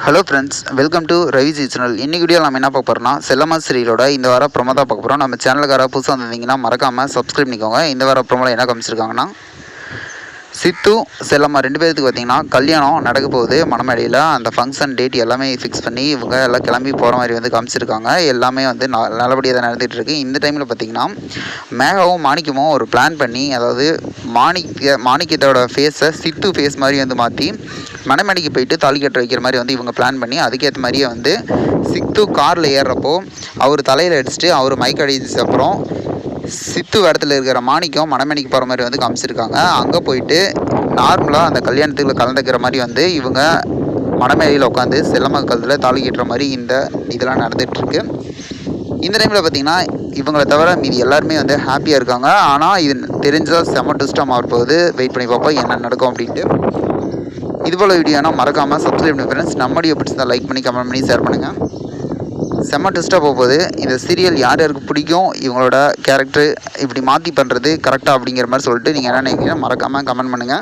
Hello friends, welcome to Raviji channel. இன்னைக்கு video நம்ம என்ன பார்க்க போகிறோம்னா, செல்லம்மா சீரியலோட இந்த வாரம் ப்ரோமோ தான் பார்க்க போகிறோம். நம்ம சேனலுக்கு புதுசாக வந்திருந்தீங்கன்னா மறக்காமல் சப்ஸ்கிரைப் பண்ணிக்கோங்க. இந்த வாரம் ப்ரோமோவில் என்ன காமிச்சிருக்காங்கன்னா, சித்து செல்லம்மா 2 பேருக்கு பார்த்திங்கன்னா கல்யாணம் நடக்க போகுது. மணமேடையில் அந்த ஃபங்க்ஷன் டேட் எல்லாமே ஃபிக்ஸ் பண்ணி இவங்க எல்லாம் கிளம்பி போகிற மாதிரி வந்து காமிச்சிருக்காங்க. எல்லாமே வந்து நல்லபடியாக தான் நடந்துகிட்டு இருக்குது. இந்த டைமில் பார்த்திங்கன்னா மேகாவும் மாணிக்கமும் ஒரு பிளான் பண்ணி, அதாவது மாணிக்கத்தோட ஃபேஸை சித்து ஃபேஸ் மாதிரி வந்து மாற்றி மணமேடைக்கு போயிட்டு தாலி கட்ட வைக்கிற மாதிரி வந்து இவங்க பிளான் பண்ணி, அதுக்கேற்ற மாதிரியே வந்து சித்து காரில் ஏறுறப்போ அவர் தலையில் அடிச்சுட்டு அவர் மைக் அடிச்ச அப்புறம் சித்து இடத்துல இருக்கிற மாணிக்கம் மணமேடைக்கு போகிற மாதிரி வந்து காமிச்சிருக்காங்க. அங்கே போயிட்டு நார்மலாக அந்த கல்யாணத்துக்குள்ள கலந்துக்கிற மாதிரி வந்து இவங்க மணமேடையில் உட்காந்து செல்லம்மா கழுத்தில் தாலி கட்டுற மாதிரி இதெல்லாம் நடந்துகிட்ருக்கு. இந்த டைமில் பார்த்திங்கன்னா இவங்களை தவிர மீதி எல்லாருமே வந்து ஹாப்பியாக இருக்காங்க. ஆனால் இது தெரிஞ்சால் செம ட்விஸ்டாக மாறப்போகுது. வெயிட் பண்ணி பார்ப்போம் என்ன நடக்கும் அப்படின்ட்டு. இதுபோல் வீடியோனா மறக்காமல் சப்ஸ்கிரைப் பண்ணி ஃப்ரெண்ட்ஸ். நம்ம வீடியோ பிடிச்சா லைக் பண்ணி கமெண்ட் பண்ணி ஷேர் பண்ணுங்கள். செம்ம ட்விஸ்ட்டாக போகுது. இந்த சீரியல் யார் யாருக்கு பிடிக்கும், இவங்களோட கேரக்டர் இப்படி மாற்றி பண்ணுறது கரெக்டாக அப்படிங்கிற மாதிரி சொல்லிட்டு நீங்கள் என்ன நினைக்கிறீங்க மறக்காமல் கமெண்ட் பண்ணுங்கள்.